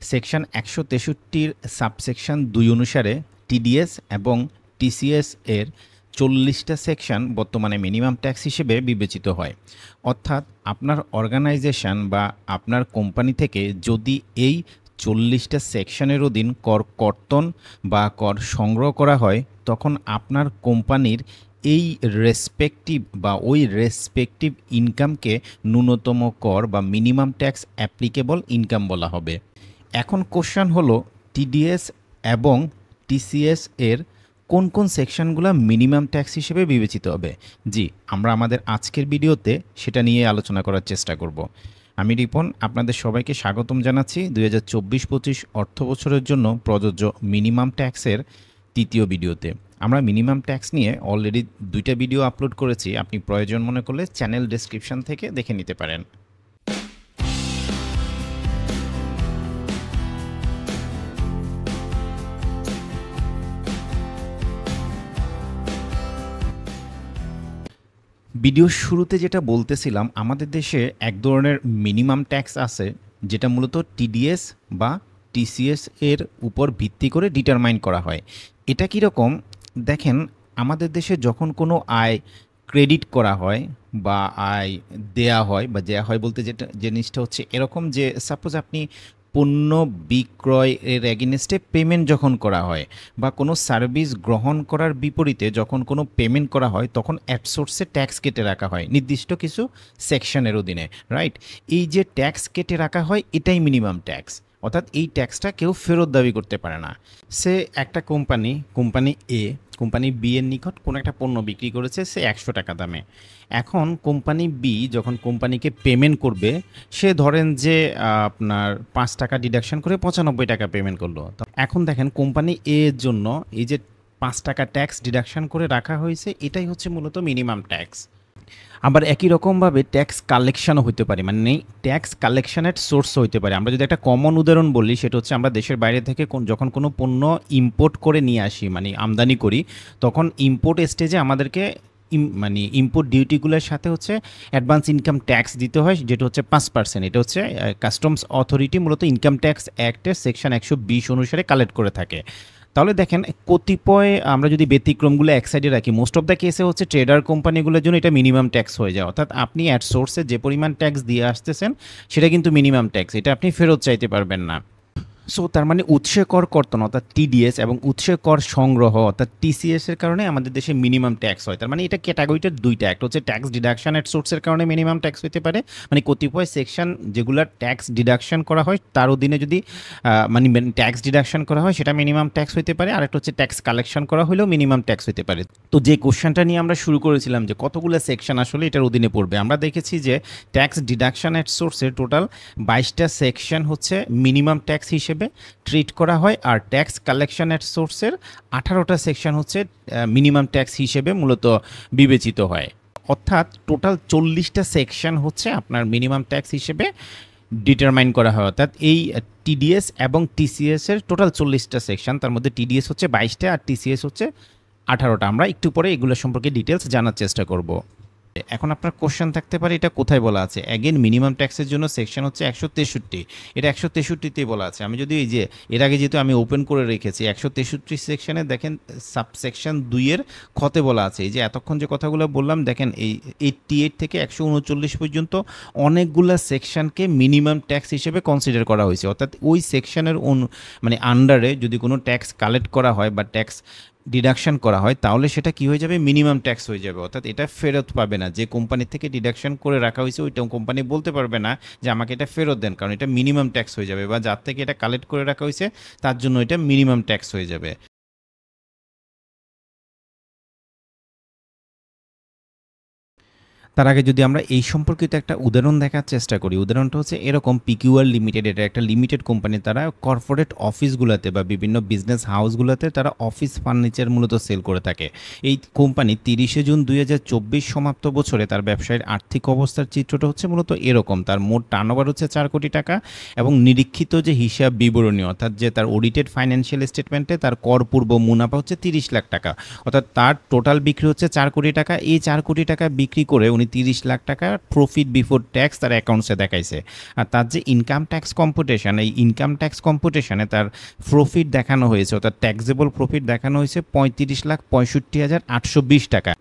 Section ১৬৩-র subsection ২ অনুসারে TDS এবং TCS এর ৪০টা সেকশন বর্তমানে মিনিমাম ট্যাক্স হিসেবে বিবেচিত হয়। অর্থাৎ আপনার অর্গানাইজেশন বা আপনার কোম্পানি থেকে যদি এই ৪০টা সেকশনের অধীন কর কর্তন বা কর সংগ্রহ করা হয়, তখন আপনার কোম্পানির এই ওই রেসপেক্টিভ ইনকামকে ন্যূনতম কর বা মিনিমাম ট্যাক্স অ্যাপ্লিকেবল ইনকাম বলা হবে। এখন কোশ্চেন হলো, টিডিএস এবং টিসিএস এর কোন কোন সেকশনগুলো মিনিমাম ট্যাক্স হিসেবে বিবেচিত হবে। জি, আমরা আমাদের আজকের ভিডিওতে সেটা নিয়ে আলোচনা করার চেষ্টা করব। আমি রিপন, আপনাদের সবাইকে স্বাগতম জানাচ্ছি ২০২৪-২৫ অর্থ বছরের জন্য প্রযোজ্য মিনিমাম ট্যাক্সের তৃতীয় ভিডিওতে। আমরা মিনিমাম ট্যাক্স নিয়ে অলরেডি 2টা ভিডিও আপলোড করেছি, আপনি প্রয়োজন মনে করলে চ্যানেল ডেসক্রিপশন থেকে দেখে নিতে পারেন। ভিডিওর শুরুতে যেটা বলতেছিলাম, আমাদের দেশে এক ধরনের মিনিমাম ট্যাক্স আছে যেটা মূলত টিডিএস বা টিসিএস এর উপর ভিত্তি করে ডিটারমাইন করা হয়। এটা কীরকম দেখেন, আমাদের দেশে যখন কোনো আয় ক্রেডিট করা হয় বা আয় দেয়া হয় বলতে যেটা জিনিসটা হচ্ছে এরকম যে সাপোজ আপনি পণ্য বিক্রয়ের এগেনস্টে পেমেন্ট যখন করা হয় বা কোনো সার্ভিস গ্রহণ করার বিপরীতে যখন কোনো পেমেন্ট করা হয়, তখন অ্যাটসোর্সে ট্যাক্স কেটে রাখা হয় নির্দিষ্ট কিছু সেকশনের অধীনে, রাইট? এই যে ট্যাক্স কেটে রাখা হয় এটাই মিনিমাম ট্যাক্স। অর্থাৎ এই ট্যাক্সটা কেউ ফেরত দাবি করতে পারে না। সে একটা কোম্পানি বি এর নিকট কোনো একটা পণ্য বিক্রি করেছে সে ১০০ টাকা দামে। এখন কোম্পানি বি যখন কোম্পানিকে পেমেন্ট করবে, সে ধরেন যে আপনার ৫ টাকা ডিডাকশন করে ৯৫ টাকা পেমেন্ট করলো। তো এখন দেখেন কোম্পানি এ এর জন্য এই যে ৫ টাকা ট্যাক্স ডিডাকশন করে রাখা হয়েছে, এটাই হচ্ছে মূলত মিনিমাম ট্যাক্স। আবার একই রকমভাবে ট্যাক্স কালেকশনও হতে পারে, মানে ট্যাক্স কালেকশনের সোর্সও হতে পারে। আমরা যদি একটা কমন উদাহরণ বলি, সেটা হচ্ছে আমরা দেশের বাইরে থেকে যখন কোনো পণ্য ইম্পোর্ট করে নিয়ে আসি, মানে আমদানি করি, তখন ইম্পোর্ট স্টেজে আমাদেরকে ইম্পোর্ট ডিউটিগুলোর সাথে হচ্ছে অ্যাডভান্স ইনকাম ট্যাক্স দিতে হয়, যেটা হচ্ছে 5%। এটা হচ্ছে কাস্টমস অথরিটি মূলত ইনকাম ট্যাক্স অ্যাক্টের সেকশন ১২০ অনুসারে কালেক্ট করে থাকে। তাহলে দেখেন কতিপয় আমরা যদি ব্যতিক্রমগুলো এক সাইডে রাখি, মোস্ট অফ দ্য কেসে হচ্ছে ট্রেডার কোম্পানিগুলোর জন্য এটা মিনিমাম ট্যাক্স হয়ে যায়। অর্থাৎ আপনি অ্যাট সোর্সে যে পরিমাণ ট্যাক্স দিয়ে আসতেছেন সেটা কিন্তু মিনিমাম ট্যাক্স, এটা আপনি ফেরত চাইতে পারবেন না। সো তার মানে উৎসে কর কর্তন অর্থাৎ টিডিএস এবং উৎসে কর সংগ্রহ অর্থাৎ টিসিএস এর কারণে আমাদের দেশে মিনিমাম ট্যাক্স হয়। তার মানে এটা ক্যাটাগরিটার দুইটা, একটা হচ্ছে ট্যাক্স ডিডাকশন এট সোর্সের কারণে মিনিমাম ট্যাক্স হতে পারে, মানে কতিপয় সেকশন যেগুলো ট্যাক্স ডিডাকশন করা হয় তার অধীনে যদি ট্যাক্স ডিডাকশন করা হয় সেটা মিনিমাম ট্যাক্স হতে পারে, আর একটা হচ্ছে ট্যাক্স কালেকশন করা হলেও মিনিমাম ট্যাক্স হতে পারে। তো যে কোশ্চেনটা নিয়ে আমরা শুরু করেছিলাম যে কতগুলো সেকশন আসলে এটার অধীনে পড়বে, আমরা দেখেছি যে ট্যাক্স ডিডাকশন এট সোর্সের টোটাল 22টা সেকশন হচ্ছে মিনিমাম ট্যাক্স হিসেবে ট্রিট করা হয়, আর ট্যাক্স কালেকশন এট সোর্সের 18টা সেকশন হচ্ছে মিনিমাম ট্যাক্স হিসেবে মূলত বিবেচিত হয়। অর্থাৎ টোটাল 40টা সেকশন হচ্ছে আপনার মিনিমাম ট্যাক্স হিসেবে ডিটারমাইন করা হয়। অর্থাৎ এই টিডিএস এবং টিসিএস এর টোটাল 40টা সেকশন, তার মধ্যে টিডিএস হচ্ছে 22টা আর টিসিএস হচ্ছে 18টা। আমরা একটু পরে এগুলো সম্পর্কে ডিটেলস জানার চেষ্টা করব। এখন আপনার কোশ্চেন থাকতে পারে এটা কোথায় বলা আছে। অ্যাগেন মিনিমাম ট্যাক্সের জন্য সেকশন হচ্ছে ১৬৩, এটা ১৬৩তেই বলা আছে। আমি যদি এই যে এর আগে যেহেতু আমি ওপেন করে রেখেছি ১৬৩ সেকশনে দেখেন সাবসেকশন ২-এর খতে বলা আছে, এই যে এতক্ষণ যে কথাগুলো বললাম দেখেন এই 88 থেকে ১৩৯ পর্যন্ত অনেকগুলো সেকশনকে মিনিমাম ট্যাক্স হিসেবে কনসিডার করা হয়েছে। অর্থাৎ ওই সেকশনের আন্ডারে যদি কোনো ট্যাক্স কালেক্ট করা হয় বা ট্যাক্স ডিডাকশন করা হয়, তাহলে সেটা কি হয়ে যাবে, মিনিমাম ট্যাক্স হয়ে যাবে। অর্থাৎ এটা ফেরত পাবে না। যে কোম্পানি থেকে ডিডাকশন করে রাখা হয়েছে ওইটা কোম্পানি বলতে পারবে না যে আমাকে এটা ফেরত দেন, কারণ এটা মিনিমাম ট্যাক্স হয়ে যাবে, বা যার থেকে এটা কালেক্ট করে রাখা হয়েছে তার জন্য এটা মিনিমাম ট্যাক্স হয়ে যাবে। তার আগে যদি আমরা এই সম্পর্কিত একটা উদাহরণ দেখার চেষ্টা করি, উদাহরণটা হচ্ছে এরকম, পিকিউআর লিমিটেড, এটা একটা লিমিটেড কোম্পানি, তারা কর্পোরেট অফিসগুলোতে বা বিভিন্ন বিজনেস হাউসগুলোতে তারা অফিস ফার্নিচার মূলত সেল করে থাকে। এই কোম্পানি 30শে জুন 2024 সমাপ্ত বছরে তার ব্যবসায়ের আর্থিক অবস্থার চিত্রটা হচ্ছে মূলত এরকম। তার মোট টার্নওভার হচ্ছে 4 কোটি টাকা এবং নিরীক্ষিত যে হিসাব বিবরণী অর্থাৎ যে তার অডিটেড ফাইন্যান্সিয়াল স্টেটমেন্টে তার কর পূর্ব মুনাফা হচ্ছে 30 লাখ টাকা। অর্থাৎ তার টোটাল বিক্রি হচ্ছে 4 কোটি টাকা। এই 4 কোটি টাকা বিক্রি করে উনি 30 লাখ টাকা প্রফিট বিফোর ট্যাক্স তার অ্যাকাউন্টসে দেখাইছে। আর তার যে ইনকাম ট্যাক্স কম্পুটেশন, এই ইনকাম ট্যাক্স কম্পুটেশনে তার প্রফিট দেখানো হয়েছে, অর্থাৎ ট্যাক্সেবল প্রফিট দেখানো হয়েছে 35,65,820 টাকা।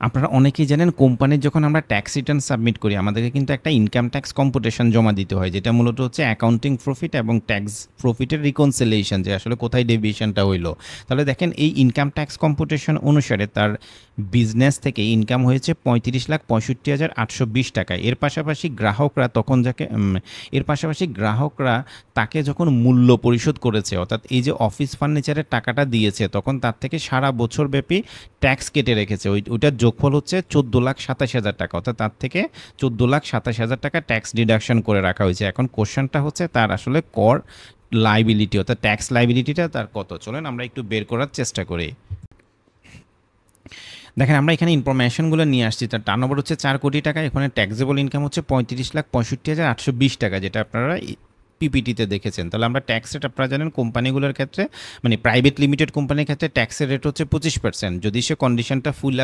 আপনারা অনেকেই জানেন কোম্পানির যখন আমরা ট্যাক্স রিটার্ন সাবমিট করি আমাদেরকে কিন্তু একটা ইনকাম ট্যাক্স কম্পুটেশন জমা দিতে হয়, যেটা মূলত হচ্ছে অ্যাকাউন্টিং প্রফিট এবং ট্যাক্স প্রফিটের রিকনসিলিয়েশন, যে আসলে কোথায় ডেভিয়েশনটা হইলো। তাহলে দেখেন এই ইনকাম ট্যাক্স কম্পুটেশন অনুসারে তার বিজনেস থেকে ইনকাম হয়েছে 35,65,820 টাকা। এর পাশাপাশি গ্রাহকরা তখন তাকে যখন মূল্য পরিশোধ করেছে, অর্থাৎ এই যে অফিস ফার্নিচারের টাকাটা দিয়েছে, তখন তার থেকে সারা বছর ব্যাপী ট্যাক্স কেটে রেখেছে। ওইটার যোগফল হচ্ছে 14,27,000 টাকা, অর্থাৎ তার থেকে 14,27,000 টাকা ট্যাক্স ডিডাকশন করে রাখা হয়েছে। এখন কোশ্চেনটা হচ্ছে তার আসলে কর লাইবিলিটি অর্থাৎ ট্যাক্স লাইবিলিটিটা তার কত, চলেন আমরা একটু বের করার চেষ্টা করি। দেখেন আমরা এখানে ইনফরমেশনগুলো নিয়ে আসছি। তার টার্নওভার হচ্ছে 4 কোটি টাকা, এখানে ট্যাক্সেবল ইনকাম হচ্ছে 35,65,820 টাকা, যেটা আপনারা পিপিটিতে দেখেছেন। তাহলে আমরা ট্যাক্স রেট আপনারা জানেন কোম্পানিগুলোর ক্ষেত্রে, মানে প্রাইভেট লিমিটেড কোম্পানির ক্ষেত্রে ট্যাক্সের রেট হচ্ছে 25%, যদি সে কন্ডিশনটা ফিল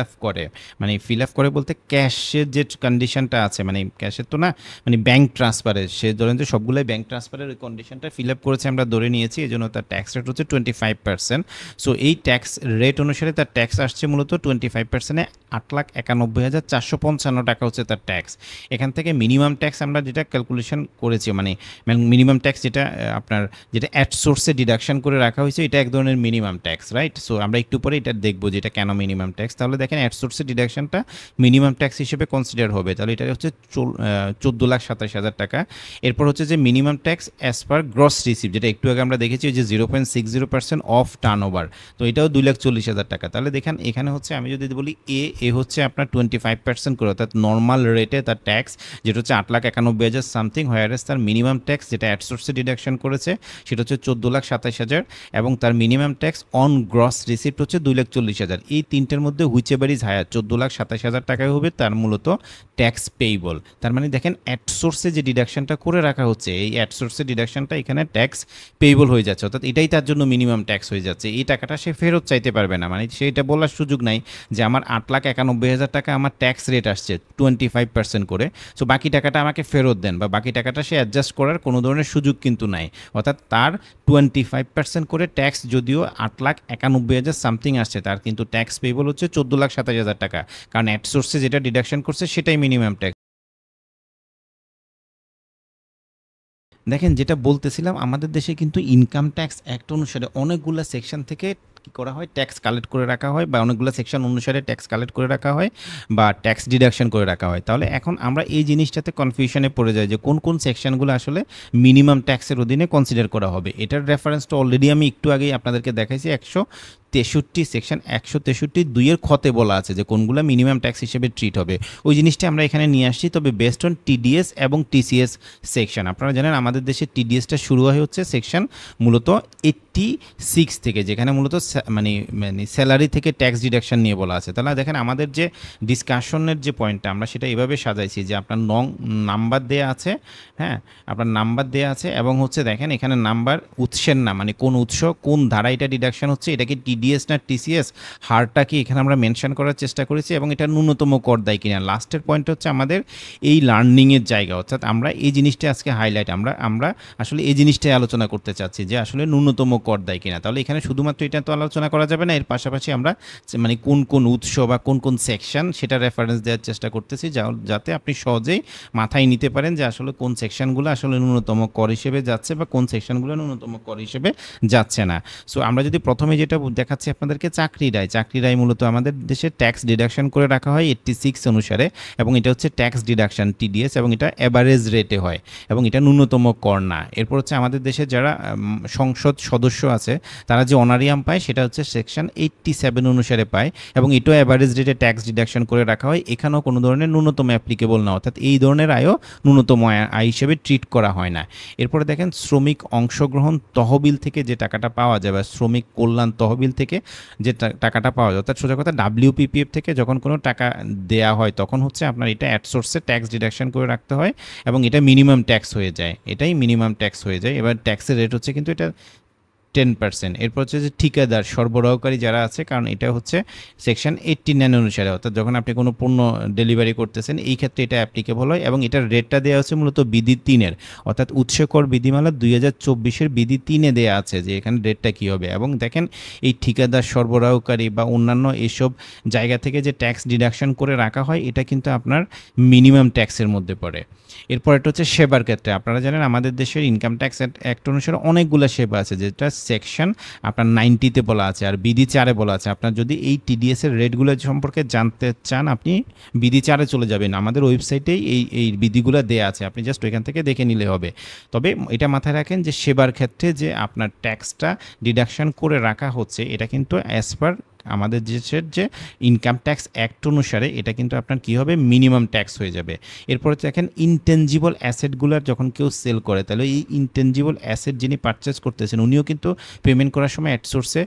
আপ করে বলতে ক্যাশের যে কন্ডিশনটা আছে, মানে ক্যাশের তো না, মানে ব্যাঙ্ক ট্রান্সফারের, সে ধরেন যে সবগুলোই ব্যাঙ্ক ট্রান্সফারের ওই কন্ডিশনটা ফিল আপ করেছে আমরা ধরে নিয়েছি, এই জন্য তার ট্যাক্স রেট হচ্ছে 25%। সো এই ট্যাক্স রেট অনুসারে তার ট্যাক্স আসছে মূলত 25%-এ 8,91,455 টাকা হচ্ছে তার ট্যাক্স। এখান থেকে মিনিমাম ট্যাক্স আমরা যেটা ক্যালকুলেশন করেছি, মানে মিনিমাম ট্যাক্স যেটা আপনার যেটা অ্যাট সোর্সে ডিডাকশন করে রাখা হয়েছে, এটা এক ধরনের মিনিমাম ট্যাক্স, রাইট? সো আমরা একটু পরে এটা দেখবো যে এটা কেন মিনিমাম ট্যাক্স। তাহলে দেখেন অ্যাট সোর্সে ডিডাকশনটা মিনিমাম ট্যাক্স হিসেবে কনসিডার হবে, তাহলে এটা হচ্ছে 14,27,000 টাকা। এরপর হচ্ছে যে minimum tax as per gross receive, যেটা একটু আগে আমরা দেখেছি যে 0.60% অফ টার্নওভার, তো এটাও 2,40,000 টাকা। তাহলে দেখেন এখানে হচ্ছে আমি যদি বলি এ হচ্ছে আপনার 25% করে, অর্থাৎ নর্মাল রেটে তার ট্যাক্স যেটা হচ্ছে 8,91,000 সামথিং, হোয়ারেস তার মিনিমাম ট্যাক্স যেটা অ্যাট সোর্সে ডিডাকশন করেছে সেটা হচ্ছে 14,27,000, এবং তার minimum tax on gross receipt হচ্ছে 2,40,000। এই তিনটের মধ্যে হুইচ এভার ইজ হায়ার, 14,27,000 টাকায় হবে তার মূলত ট্যাক্স পেইবল। তার মানে দেখেন অ্যাট সোর্সে যে ডিডাকশনটা করে রাখা হচ্ছে, এই অ্যাট সোর্সে ডিডাকশনটা এখানে ট্যাক্স পেইবল হয়ে যাচ্ছে, অর্থাৎ এটাই তার জন্য মিনিমাম ট্যাক্স হয়ে যাচ্ছে। এই টাকাটা সে ফেরত চাইতে পারবে না, মানে সেটা বলার সুযোগ নাই যে আমার 8,91,000 টাকা আমার ট্যাক্স রেট আসছে 25% করে, সো বাকি টাকাটা আমাকে ফেরত দেন, বা বাকি টাকাটা সে অ্যাডজাস্ট করার কোনো ধরনের সুযোগ কিন্তু নাই। অর্থাৎ তার 25% করে ট্যাক্স যদিও 8,91,000 সামথিং আসছে, তার কিন্তু ট্যাক্স পেবল হচ্ছে 14,27,000 টাকা, কারণ অ্যাট সোর্সে যেটা ডিডাকশন করছে সেটাই মিনিমাম ট্যাক্স। দেখেন যেটা বলতেছিলাম, আমাদের দেশে কিন্তু ইনকাম ট্যাক্স অ্যাক্ট অনুসারে অনেকগুলো সেকশন থেকে কি করা হয়, ট্যাক্স কালেক্ট করে রাখা হয়, বা অনেকগুলো সেকশন অনুসারে ট্যাক্স কালেক্ট করে রাখা হয় বা ট্যাক্স ডিডাকশন করে রাখা হয়। তাহলে এখন আমরা এই জিনিসটাতে কনফিউশনে পড়ে যাই যে কোন কোন সেকশনগুলো আসলে মিনিমাম ট্যাক্সের অধীনে কনসিডার করা হবে। এটার রেফারেন্সটা অলরেডি আমি একটু আগেই আপনাদেরকে দেখাইছি, 163 সেকশন 163(2)-এর খতে বলা আছে যে কোনগুলো মিনিমাম ট্যাক্স হিসেবে ট্রিট হবে। ওই জিনিসটা আমরা এখানে নিয়ে আসছি, তবে বেস্ট অন টিডিএস এবং টিসিএস সেকশন। আপনারা জানেন আমাদের দেশে টিডিএসটা শুরু হয় হচ্ছে সেকশন মূলত 86 থেকে, যেখানে মূলত মানে স্যালারি থেকে ট্যাক্স ডিডাকশন নিয়ে বলা আছে। তাহলে দেখেন আমাদের যে ডিসকাশনের যে পয়েন্টটা আমরা সেটা এভাবে সাজাইছি যে আপনার নাম্বার দেয়া আছে, হ্যাঁ আপনার নাম্বার দেয়া আছে, এবং হচ্ছে দেখেন এখানে নাম্বার উৎসের নাম, মানে কোন উৎস কোন ধারা এটা ডিডাকশন হচ্ছে, এটা কি টিডিএস না টিসিএস, হারটা কি এখানে আমরা মেনশন করার চেষ্টা করেছি, এবং এটা ন্যূনতম কর দেয় কিনা। লাস্টের পয়েন্ট হচ্ছে আমাদের এই লার্নিংয়ের জায়গা, অর্থাৎ আমরা এই জিনিসটা আজকে হাইলাইট, আমরা আসলে এই জিনিসটাই আলোচনা করতে চাচ্ছি যে আসলে ন্যূনতম কর দেয় কিনা। তাহলে এখানে শুধুমাত্র এটা তো আলোচনা করা যাবে না, এর পাশাপাশি আমরা মানে কোন কোন উৎস বা কোন কোন সেকশন সেটা রেফারেন্স দেওয়ার চেষ্টা করতেছি, যাতে আপনি সহজেই মাথায় নিতে পারেন যে আসলে কোন সেকশনগুলো আসলে ন্যূনতম কর হিসেবে যাচ্ছে বা কোন সেকশনগুলো ন্যূনতম কর হিসেবে যাচ্ছে না। সো আমরা যদি প্রথমে যেটা দেখাচ্ছি আপনাদেরকে চাকরি রায় মূলত আমাদের দেশে ট্যাক্স ডিডাকশন করে রাখা হয় 86 অনুসারে, এবং এটা হচ্ছে ট্যাক্স ডিডাকশন টিডিএস, এবং এটা অ্যাভারেজ রেটে হয় এবং এটা ন্যূনতম কর না। এরপর হচ্ছে আমাদের দেশে যারা সংসদ সদস্য আছে তারা যে অনারিয়াম পায় সেটা হচ্ছে সেকশন 87 অনুসারে পায়, এবং এটাও অ্যাভারেজ রেটে ট্যাক্স ডিডাকশন করে রাখা হয়। এখানেও কোনো ধরনের ন্যূনতম অ্যাপ্লিকেবল না, অর্থাৎ এই ধরনের আয়ও ন্যূনতম আয় হিসেবে ট্রিট করা হয় না। এরপরে দেখেন শ্রমিক অংশগ্রহণ তহবিল থেকে যে টাকাটা পাওয়া যায়, বা শ্রমিক কল্যাণ তহবিল থেকে যে টাকাটা পাওয়া যায়, অর্থাৎ সোজা কথা WPPF থেকে যখন কোনো টাকা দেয়া হয় তখন হচ্ছে আপনার এটা অ্যাট সোর্সে ট্যাক্স ডিডাকশন করে রাখতে হয়, এবং এটা মিনিমাম ট্যাক্স হয়ে যায়, এটাই মিনিমাম ট্যাক্স হয়ে যায়। এবার ট্যাক্সের রেট হচ্ছে কিন্তু এটা 10%। এরপর হচ্ছে যে ঠিকাদার সরবরাহকারী যারা আছে, কারণ এটা হচ্ছে সেকশন 89 অনুসারে, অর্থাৎ যখন আপনি কোনো পণ্য ডেলিভারি করতেছেন এই ক্ষেত্রে এটা অ্যাপ্লিকেবল হয় এবং এটার রেটটা দেওয়া হচ্ছে মূলত বিধি 3-এর, অর্থাৎ উৎস কর বিধিমালা 2024-এর বিধি 3-এ দেওয়া আছে যে এখানে রেটটা কী হবে। এবং দেখেন এই ঠিকাদার সরবরাহকারী বা অন্যান্য এসব জায়গা থেকে যে ট্যাক্স ডিডাকশন করে রাখা হয় এটা কিন্তু আপনার মিনিমাম ট্যাক্সের মধ্যে পড়ে। এরপর এটা হচ্ছে সেবার ক্ষেত্রে, আপনারা জানেন আমাদের দেশের ইনকাম ট্যাক্স অ্যাক্ট অনুসারে অনেকগুলো সেবা আছে, যেটা সেকশন আপনার 90-তে বলা আছে আর বিধি 4-এ বলা আছে। আপনার যদি এই টিডিএসের রেটগুলো সম্পর্কে জানতে চান আপনি বিধি 4-এ চলে যাবেন, আমাদের ওয়েবসাইটেই এই বিধিগুলো দেওয়া আছে, আপনি জাস্ট ওইখান থেকে দেখে নিলে হবে। তবে এটা মাথায় রাখেন যে সেবার ক্ষেত্রে যে আপনার ট্যাক্সটা ডিডাকশন করে রাখা হচ্ছে এটা কিন্তু অ্যাজ পার আমাদের দেশের যে ইনকাম ট্যাক্স অ্যাক্ট অনুসারে এটা কিন্তু আপনার কী হবে, মিনিমাম ট্যাক্স হয়ে যাবে। এরপরে দেখেন ইনটেনজিবল অ্যাসেটগুলোর যখন কেউ সেল করে তাহলে এই ইনটেনজিবল অ্যাসেট যিনি পারচেস করতেছেন উনিও কিন্তু পেমেন্ট করার সময় অ্যাট সোর্সে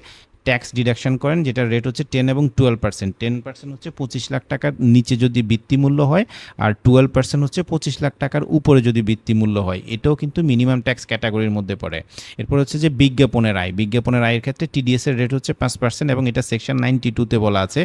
ট্যাক্স ডিডাকশন করেন, যেটার রেট হচ্ছে 10 এবং 12%। 10% হচ্ছে 25 লাখ টাকার নিচে যদি বৃত্তিমূল্য হয় আর 12% হচ্ছে 25 লাখ টাকার উপরে যদি বৃত্তিমূল্য হয়, এটাও কিন্তু মিনিমাম ট্যাক্স ক্যাটাগরির মধ্যে পড়ে। এরপর হচ্ছে যে বিজ্ঞাপনের আয়, বিজ্ঞাপনের আয়ের ক্ষেত্রে টিডিএসের রেট হচ্ছে 5% এবং এটা সেকশন 92-তে বলা আছে।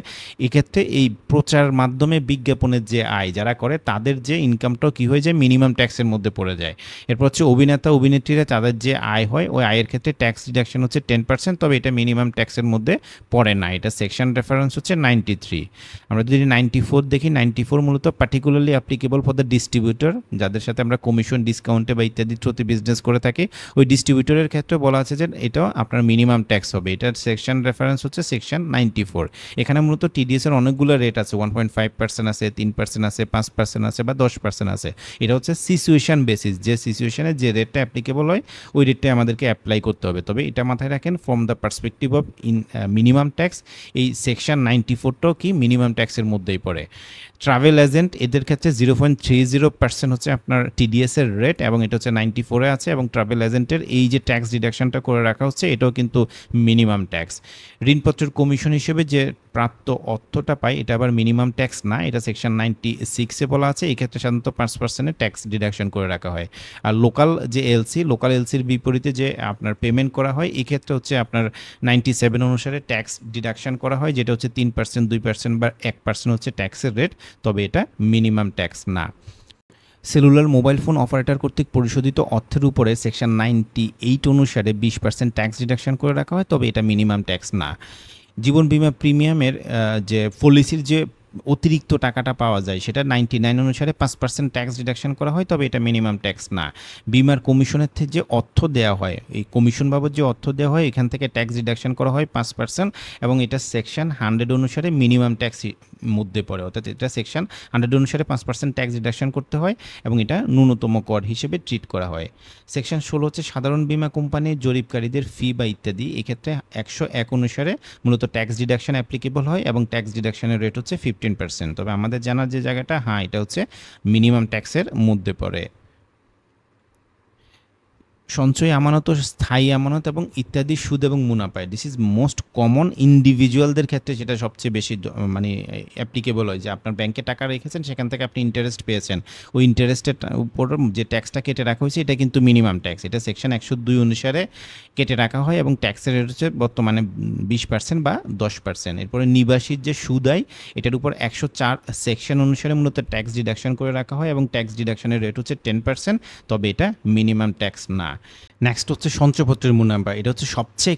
এক্ষেত্রে এই প্রচার মাধ্যমে বিজ্ঞাপনের যে আয় যারা করে তাদের যে ইনকামটাও কী হয়ে যায়, মিনিমাম ট্যাক্সের মধ্যে পড়ে যায়। এরপর হচ্ছে অভিনেতা অভিনেত্রীরা তাদের যে আয় হয় ওই আয়ের ক্ষেত্রে ট্যাক্স ডিডাকশন হচ্ছে 10%, তবে এটা মিনিমাম ট্যাক্সের মধ্যে পড়ে না, এটা সেকশন রেফারেন্স হচ্ছে 93। আমরা যদি 94 দেখি, 94 মূলত particularly applicable for the distributor, যাদের সাথে আমরা কমিশন ডিসকাউন্টে বা ইত্যাদি থ্রুতে বিজনেস করে থাকি, ওই ডিস্ট্রিবিউটরের ক্ষেত্রে বলা আছে যে এটাও আপনার মিনিমাম ট্যাক্স হবে। এটার সেকশন রেফারেন্স হচ্ছে সেকশন 94। এখানে মূলত টিডিএসের অনেকগুলো রেট আছে, 1.5% আছে, 3% আছে, 5% আছে বা 10% আছে। এটা হচ্ছে সিচুয়েশন বেসিস, যে সিচুয়েশনে যে রেটটা অ্যাপ্লিকেবল হয় ওই রেটটাই আমাদেরকে অ্যাপ্লাই করতে হবে। তবে এটা মাথায় রাখেন from the perspective of minimum tax এই সেকশন 94টাও কি মিনিমাম ট্যাক্সের মধ্যেই পড়ে। ট্রাভেল এজেন্ট এদের ক্ষেত্রে 0.30% হচ্ছে আপনার টিডিএসের রেট এবং এটা হচ্ছে 94-এ আছে এবং ট্রাভেল এজেন্টের এই যে ট্যাক্স ডিডাকশনটা করে রাখা হচ্ছে এটাও কিন্তু মিনিমাম ট্যাক্স। ঋণপত্রের কমিশন হিসেবে যে প্রাপ্ত অর্থটা পায় এটা আবার মিনিমাম ট্যাক্স না, এটা সেকশন 96-এ বলা আছে। এই ক্ষেত্রে সাধারণত 5% ট্যাক্স ডিডাকশন করে রাখা হয়। আর লোকাল যে লোকাল এলসির বিপরীতে যে আপনার পেমেন্ট করা হয় এই ক্ষেত্রে হচ্ছে আপনার 97 অনুসারে ট্যাক্স ডিডাকশন করা হয়, যেটা হচ্ছে 3%, 2% বা 1% হচ্ছে ট্যাক্সের রেট, তবে এটা মিনিমাম ট্যাক্স না। সেলুলার মোবাইল ফোন অপারেটর কর্তৃক পরিশোধিত অর্থের উপরে সেকশন 98 অনুসারে 20% ট্যাক্স ডিডাকশন করে রাখা হয়, তবে এটা মিনিমাম ট্যাক্স না। জীবন বীমা প্রিমিয়ামের যে পলিসির যে অতিরিক্ত টাকাটা পাওয়া যায় সেটা 99 অনুসারে 5% ট্যাক্স ডিডাকশন করা হয়, তবে এটা মিনিমাম ট্যাক্স না। বিমার কমিশনের থেকে যে অর্থ দেওয়া হয়, এই কমিশন বাবদ যে অর্থ দেওয়া হয় এখান থেকে ট্যাক্স ডিডাকশন করা হয় 5% এবং এটা সেকশন 100 অনুসারে মিনিমাম ট্যাক্স মধ্যে পড়ে, অর্থাৎ এটা সেকশন 100 অনুসারে 5% ট্যাক্স ডিডাকশন করতে হয় এবং এটা ন্যূনতম কর হিসেবে ট্রিট করা হয়। সেকশন 16 হচ্ছে সাধারণ বীমা কোম্পানির জরিপকারীদের ফি বা ইত্যাদি, এক্ষেত্রে 101 অনুসারে মূলত ট্যাক্স ডিডাকশন অ্যাপ্লিকেবল হয় এবং ট্যাক্স ডিডাকশনের রেট হচ্ছে 15%। তবে আমাদের জানার যে জায়গাটা, হ্যাঁ এটা হচ্ছে মিনিমাম ট্যাক্সের মধ্যে পড়ে। সঞ্চয় আমানত, স্থায়ী আমানত এবং ইত্যাদি সুদ এবং মুনাফায়, দিস ইজ মোস্ট কমন ইন্ডিভিজুয়ালদের ক্ষেত্রে যেটা সবচেয়ে বেশি মানে অ্যাপ্লিকেবল হয়, যে আপনার ব্যাংকে টাকা রেখেছেন সেখান থেকে আপনি ইন্টারেস্ট পেয়েছেন, ওই ইন্টারেস্টের উপর যে ট্যাক্সটা কেটে রাখা হয়েছে এটা কিন্তু মিনিমাম ট্যাক্স, এটা সেকশন 102 অনুসারে কেটে রাখা হয় এবং ট্যাক্সের রেট হচ্ছে বর্তমানে 20% বা 10%। এরপরে নিবাসীর যে সুদ আয় এটার উপর 104 সেকশন অনুসারে মূলত ট্যাক্স ডিডাকশন করে রাখা হয় এবং ট্যাক্স ডিডাকশনের রেট হচ্ছে 10%, তবে এটা মিনিমাম ট্যাক্স না। নেক্সট হচ্ছে সঞ্চয়পত্রের মুনাফা, এটা হচ্ছে সবচেয়ে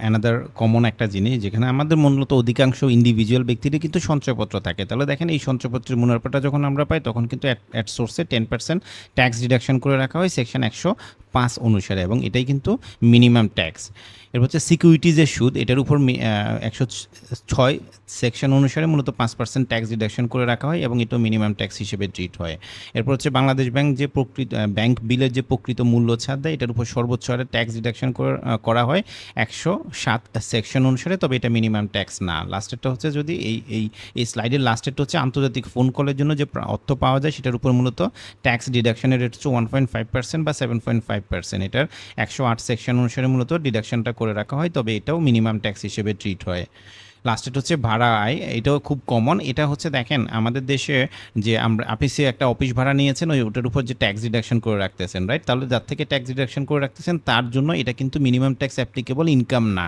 অ্যানাদার কমন একটা জিনিস, যেখানে আমাদের মূলত অধিকাংশ ইন্ডিভিজুয়াল ব্যক্তিদের কিন্তু সঞ্চয়পত্র থাকে। তাহলে দেখেন এই সঞ্চয়পত্রের মুনাফাটা যখন আমরা পাই তখন কিন্তু অ্যাট সোর্সে 10% ট্যাক্স ডিডাকশন করে রাখা হয় সেকশন 105 অনুসারে এবং এটাই কিন্তু মিনিমাম ট্যাক্স। এরপর হচ্ছে সিকিউরিটিজের সুদ, এটার উপর 106 সেকশন অনুসারে মূলত 5% ট্যাক্স ডিডাকশন করে রাখা হয় এবং এটাও মিনিমাম ট্যাক্স হিসেবে ট্রিট হয়। এরপর হচ্ছে বাংলাদেশ ব্যাংক যে ব্যাংক বিলের যে প্রকৃত মূল্য ছাড় দেয় এটার উপর সর্বোচ্চ হারে ট্যাক্স ডিডাকশন করা হয় 107 সেকশন অনুসারে, তবে এটা মিনিমাম ট্যাক্স না। লাস্টেরটা হচ্ছে যদি এই স্লাইডের লাস্টেরটা হচ্ছে আন্তর্জাতিক ফোন কলের জন্য যে অর্থ পাওয়া যায় সেটার উপর মূলত ট্যাক্স ডিডাকশনের রেট হচ্ছে 1.5% বা 7.5%, এটার 108 সেকশন অনুসারে মূলত ডিডাকশনটা করে রাখা হয়, তবে এটাও মিনিমাম ট্যাক্স হিসেবে ট্রিট হয়। লাস্টেড হচ্ছে ভাড়া আয়, এটাও খুব কমন। এটা হচ্ছে দেখেন আমাদের দেশে যে আপনি সে একটা অফিস ভাড়া নিয়েছেন, ওটার উপর যে ট্যাক্স ডিডাকশন করে রাখতেছেন, রাইট? তাহলে যার থেকে ট্যাক্স ডিডাকশন করে রাখতেছেন তার জন্য এটা কিন্তু মিনিমাম ট্যাক্স অ্যাপ্লিকেবল ইনকাম না।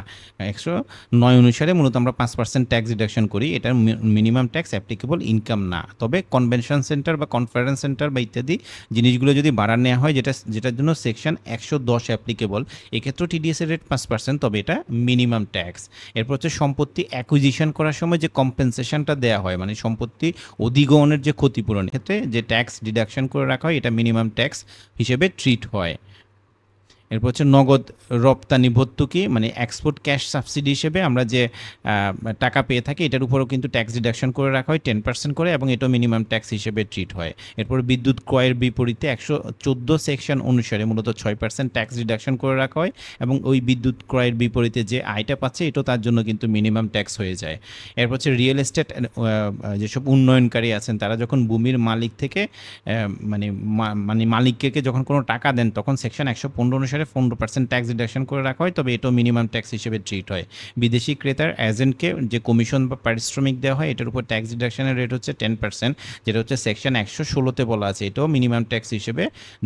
109 অনুসারে মূলত আমরা 5% ট্যাক্স ডিডাকশন করি, এটা মিনিমাম ট্যাক্স অ্যাপ্লিকেবল ইনকাম না। তবে কনভেনশন সেন্টার বা কনফারেন্স সেন্টার বা ইত্যাদি জিনিসগুলো যদি ভাড়া নেওয়া হয়, যেটার জন্য সেকশন 110 অ্যাপ্লিকেবল, এক্ষেত্রেও টিডিএস এর রেট 5%, তবে এটা মিনিমাম ট্যাক্স। এরপর হচ্ছে সম্পত্তি অ্যাকুইজিশন করার সময় যে কম্পেনসেশনটা দেওয়া হয়, মানে সম্পত্তি অধিগ্রহণের যে ক্ষতিপূরণের ক্ষেত্রে যে ট্যাক্স ডিডাকশন করে রাখা হয়, এটা মিনিমাম ট্যাক্স হিসেবে ট্রিট হয়। এরপর হচ্ছে নগদ রপ্তানি ভর্তুকি, মানে এক্সপোর্ট ক্যাশ সাবসিডি হিসেবে আমরা যে টাকা পেয়ে থাকি, এটার উপরেও কিন্তু ট্যাক্স ডিডাকশন করে রাখা হয় 10% করে, এবং এটাও মিনিমাম ট্যাক্স হিসেবে ট্রিট হয়। এরপর বিদ্যুৎ ক্রয়ের বিপরীতে 114 সেকশন অনুসারে মূলত 6% ট্যাক্স ডিডাকশন করে রাখা হয়, এবং ওই বিদ্যুৎ ক্রয়ের বিপরীতে যে আয়টা পাচ্ছে এটাও তার জন্য কিন্তু মিনিমাম ট্যাক্স হয়ে যায়। এরপর হচ্ছে রিয়েল এস্টেট যেসব উন্নয়নকারী আছেন তারা যখন ভূমির মালিক থেকে মানে মানে মালিককে যখন কোনো টাকা দেন, তখন সেকশন 115 অনুসারে 15% ট্যাক্স ডিডাকশন করে রাখা হয়, তবে এটাও মিনিমাম ট্যাক্স হিসেবে ট্রিট হয়। বিদেশি ক্রেতার এজেন্টকে যে কমিশন বা পারিশ্রমিক দেওয়া হয়, এটার উপর ট্যাক্স ডিডাকশনের রেট হচ্ছে 10%, যেটা হচ্ছে সেকশন 116-তে বলা আছে, এটাও মিনিমাম ট্যাক্স হিসেবে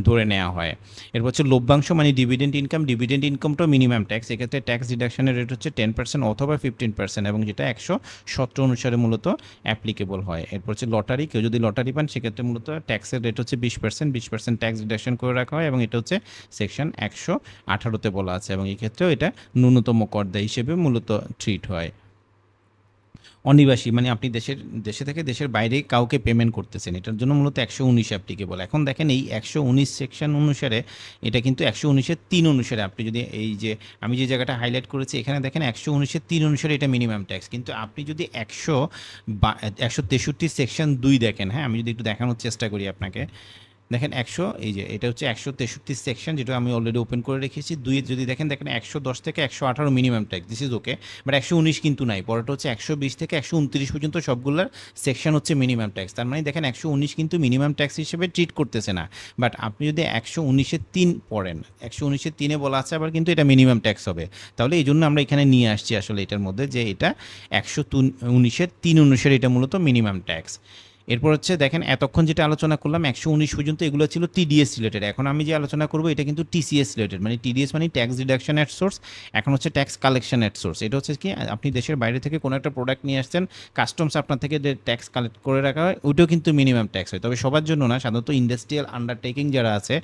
ধরে নেওয়া হয়। এরপর হচ্ছে লভ্যাংশ মানে ডিভিডেন্ড ইনকামটাও মিনিমাম ট্যাক্স, এক্ষেত্রে ট্যাক্স ডিডাকশনের রেট হচ্ছে 10% অথবা 15%, এবং যেটা 117 অনুসারে মূলত অ্যাপ্লিকেবল হয়। এরপর হচ্ছে লটারি, কেউ যদি লটারি পান সেক্ষেত্রে মূলত ট্যাক্সের রেট হচ্ছে 20% ট্যাক্স ডিডাকশন করে রাখা হয়, এবং এটা হচ্ছে সেকশন 118-তে বলা আছে, এবং এই ক্ষেত্রেও এটা ন্যূনতম কর দেয় হিসেবে মূলত ট্রিট হয়। অনিবাসী মানে আপনি দেশে থেকে দেশের বাইরে কাউকে পেমেন্ট করতেছেন, এটার জন্য মূলত 119 অ্যাপ্লিকেবল। এখন দেখেন এই 119 সেকশন অনুসারে এটা কিন্তু 119-এর 3 অনুসারে, আপনি যদি এই যে আমি যে জায়গাটা হাইলাইট করেছি এখানে দেখেন 119-এর 3 অনুসারে এটা মিনিমাম ট্যাক্স, কিন্তু আপনি যদি 163 সেকশন 2 দেখেন, হ্যাঁ আমি যদি একটু দেখানোর চেষ্টা করি আপনাকে, দেখেন এই যে এটা হচ্ছে 163 সেকশন, যেটা আমি অলরেডি ওপেন করে রেখেছি। দুই যদি দেখেন 110 থেকে 118 minimum tax, this is okay, but 119 কিন্তু নাই। পরেরটা হচ্ছে 120 থেকে 129 পর্যন্ত সবগুলোর সেকশন হচ্ছে মিনিমাম ট্যাক্স। তার মানে দেখেন 119 কিন্তু মিনিমাম ট্যাক্স হিসেবে ট্রিট করতেছে না, বাট আপনি যদি 119-এর 3 পড়েন, 119-এর 3-এ বলা আছে আবার কিন্তু এটা মিনিমাম ট্যাক্স হবে। তাহলে এই জন্য আমরা এখানে নিয়ে আসছি আসলে এটার মধ্যে যে এটা 119-এর 3 অনুসারে এটা মূলত মিনিমাম ট্যাক্স। এরপর হচ্ছে দেখেন এতক্ষণ যেটা আলোচনা করলাম 119 পর্যন্ত, এগুলো ছিল টিডিএস রিলেটেড। এখন আমি যে আলোচনা করবো এটা কিন্তু টিসিএস রিলেটেড, মানে টিডিএস মানে ট্যাক্স ডিডাকশন অ্যাট সোর্স, এখন হচ্ছে ট্যাক্স কালেকশন অ্যাট সোর্স। এটা হচ্ছে কি, আপনি দেশের বাইরে থেকে কোনো একটা প্রোডাক্ট নিয়ে আসছেন, কাস্টমস আপনার থেকে যে ট্যাক্স কালেক্ট করে রাখা হয় ওইটাও কিন্তু মিনিমাম ট্যাক্স হয়, তবে সবার জন্য না। সাধারণত ইন্ডাস্ট্রিয়াল আন্ডারটেকিং যারা আছে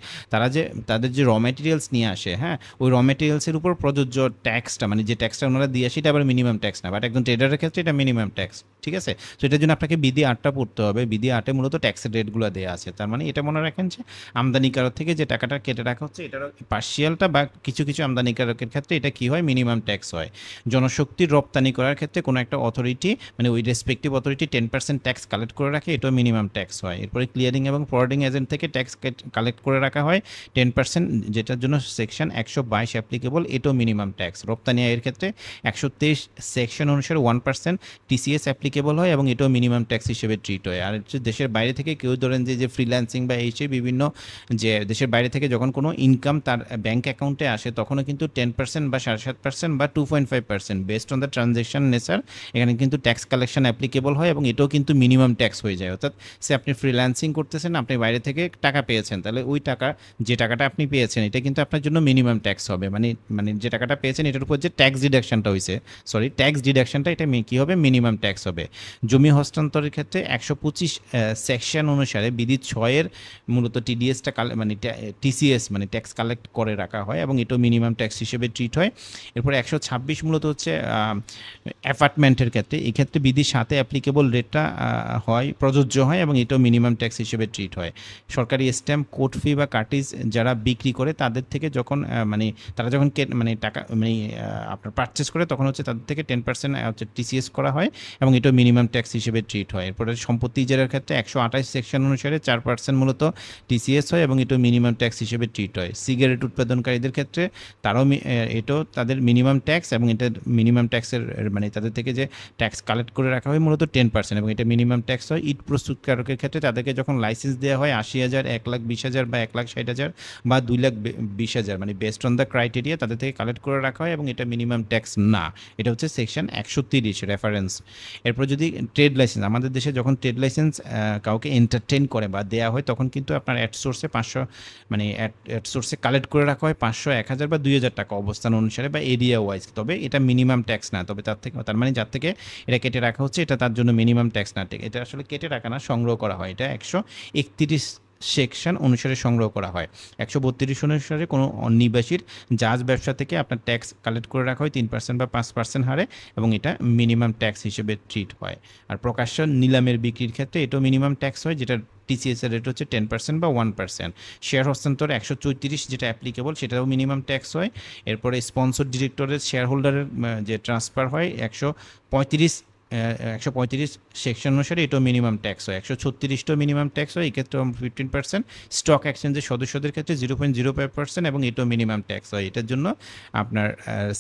তাদের যে র ম্যাটেরিয়ালস নিয়ে আসে, হ্যাঁ ওই র ম্যাটেরিয়ালসের উপর প্রযোজ্য ট্যাক্সটা, মানে যে ট্যাক্সটা ওনারা দিয়ে আসে এটা আবার মিনিমাম ট্যাক্স না, বাট একজন ট্রেডারের ক্ষেত্রে এটা মিনিমাম ট্যাক্স, ঠিক আছে? তো এটার জন্য আপনাকে বিধি 8টা পড়তে হবে। বিধি 8-এ মূলত ট্যাক্সের রেটগুলো দেওয়া আছে। তার মানে এটা মনে রাখেন যে আমদানিকারক থেকে যে টাকাটা কেটে রাখা হচ্ছে এটার পার্সিয়ালটা বা কিছু কিছু আমদানিকারকের ক্ষেত্রে এটা কি হয়, মিনিমাম ট্যাক্স হয়। জনশক্তির রপ্তানি করার ক্ষেত্রে কোনো একটা অথরিটি, মানে ওই রেসপেক্টিভ অথরিটি 10% ট্যাক্স কালেক্ট করে রাখে, এটাও মিনিমাম ট্যাক্স হয়। এরপরে ক্লিয়ারিং এবং ফরওয়ার্ডিং এজেন্ট থেকে ট্যাক্স কালেক্ট করে রাখা হয় 10%, যেটার জন্য সেকশন 122 অ্যাপ্লিকেবল, এটাও মিনিমাম ট্যাক্স। রপ্তানি আয়ের ক্ষেত্রে 123 সেকশন অনুসারে 1% টিসিএস অ্যাপ্লিকেবল হয়, এবং এটাও মিনিমাম ট্যাক্স হিসেবে ট্রিট হয়। আর হচ্ছে দেশের বাইরে থেকে কেউ ধরেন যে ফ্রিল্যান্সিং বা এই বিভিন্ন যে দেশের বাইরে থেকে যখন কোনো ইনকাম তার ব্যাঙ্ক অ্যাকাউন্টে আসে, তখনও কিন্তু 10% বা 7.5% বা 2.5% based on the transaction nature এখানে কিন্তু ট্যাক্স কালেকশন অ্যাপ্লিকেবল হয়, এবং এটাও কিন্তু মিনিমাম ট্যাক্স হয়ে যায়। অর্থাৎ আপনি ফ্রিল্যান্সিং করতেছেন, আপনি বাইরে থেকে টাকা পেয়েছেন, তাহলে ওই যে টাকাটা আপনি পেয়েছেন এটা কিন্তু আপনার জন্য মিনিমাম ট্যাক্স হবে, মানে যে টাকাটা পেয়েছেন এটার উপর যে ট্যাক্স ডিডাকশনটা হয়েছে, ট্যাক্স ডিডাকশনটা এটা কী হবে, মিনিমাম ট্যাক্স হবে। জমি হস্তান্তরের ক্ষেত্রে 125 সেকশন অনুসারে বিধি 6-এর মূলত টিডিএসটা মানে টিসিএস মানে ট্যাক্স কালেক্ট করে রাখা হয়, এবং এটাও মিনিমাম ট্যাক্স হিসেবে ট্রিট হয়। এরপর 126 মূলত হচ্ছে অ্যাপার্টমেন্টের ক্ষেত্রে, এই ক্ষেত্রে বিধি 7-এ অ্যাপ্লিকেবল রেটটা প্রযোজ্য হয়, এবং এটাও মিনিমাম ট্যাক্স হিসেবে ট্রিট হয়। সরকারি স্ট্যাম্প, কোর্ট ফি বা কার্টিজ যারা বিক্রি করে তাদের থেকে যখন মানে তারা যখন টাকা আপনার পারচেস করে, তখন হচ্ছে তাদের থেকে 10% হচ্ছে টিসিএস করা হয়, এবং এটাও মিনিমাম ট্যাক্স হিসেবে ট্রিট হয়। এরপরে সম্পত্তি টিজারের ক্ষেত্রে 128 সেকশন অনুসারে 4% মূলত টিসিএস হয় এবং এটা মিনিমাম ট্যাক্স হিসেবে ট্রিট হয়। সিগারেট উৎপাদনকারীদের ক্ষেত্রে তারাও এটাও তাদের মিনিমাম ট্যাক্স এবং এটা মিনিমাম ট্যাক্সের মানে তাদের থেকে যে ট্যাক্স কালেক্ট করে রাখা হয় মূলত 10% এবং এটা মিনিমাম ট্যাক্স হয়। ইট প্রস্তুতকারকের ক্ষেত্রে তাদেরকে যখন লাইসেন্স দেওয়া হয় 80,000, 1,20,000 বা 1,60,000 বা 2,20,000 মানে বেসড অন দ্য ক্রাইটেরিয়া তাদের থেকে কালেক্ট করে রাখা হয় এবং এটা মিনিমাম ট্যাক্স না। এটা হচ্ছে সেকশন 130 রেফারেন্স। এরপর যদি ট্রেড লাইসেন্স, আমাদের দেশে যখন ট্রেড লাইসেন্স কাউকে এন্টারটেইন করে বা দেওয়া হয় তখন কিন্তু আপনার অ্যাড সোর্সে 500 মানে অ্যাড সোর্সে কালেক্ট করে রাখা হয় 500, 1,000 বা 2,000 টাকা অবস্থান অনুসারে বা এরিয়া ওয়াইজ। তবে এটা মিনিমাম ট্যাক্স না, তবে তার মানে যার থেকে এটা কেটে রাখা হচ্ছে এটা তার জন্য মিনিমাম ট্যাক্স না। এটা আসলে কেটে রাখা না, সংগ্রহ করা হয়। এটা 131 সেকশন অনুসারে সংগ্রহ করা হয়। 132 অনুসারে কোনো অনিবাসীর জাহাজ ব্যবসা থেকে আপনার ট্যাক্স কালেক্ট করে রাখা হয় 3% বা 5% হারে এবং এটা মিনিমাম ট্যাক্স হিসেবে ট্রিট হয়। আর প্রকাশ্য নিলামের বিক্রির ক্ষেত্রে এটাও মিনিমাম ট্যাক্স হয়, যেটা টিসিএস এর রেট হচ্ছে 10% বা 1%। শেয়ার হস্তান্তর 134 যেটা অ্যাপ্লিকেবল সেটাও মিনিমাম ট্যাক্স হয়। এরপরে স্পন্সর ডিরেক্টরের শেয়ার হোল্ডারের যে ট্রান্সফার হয় 135 সেকশন অনুসারে এটাও মিনিমাম ট্যাক্স হয়। 136টাও মিনিমাম ট্যাক্স হয়, এক্ষেত্রে 15%। স্টক এক্সচেঞ্জের সদস্যদের ক্ষেত্রে 0.05% এবং এটাও মিনিমাম ট্যাক্স হয়। এটার জন্য আপনার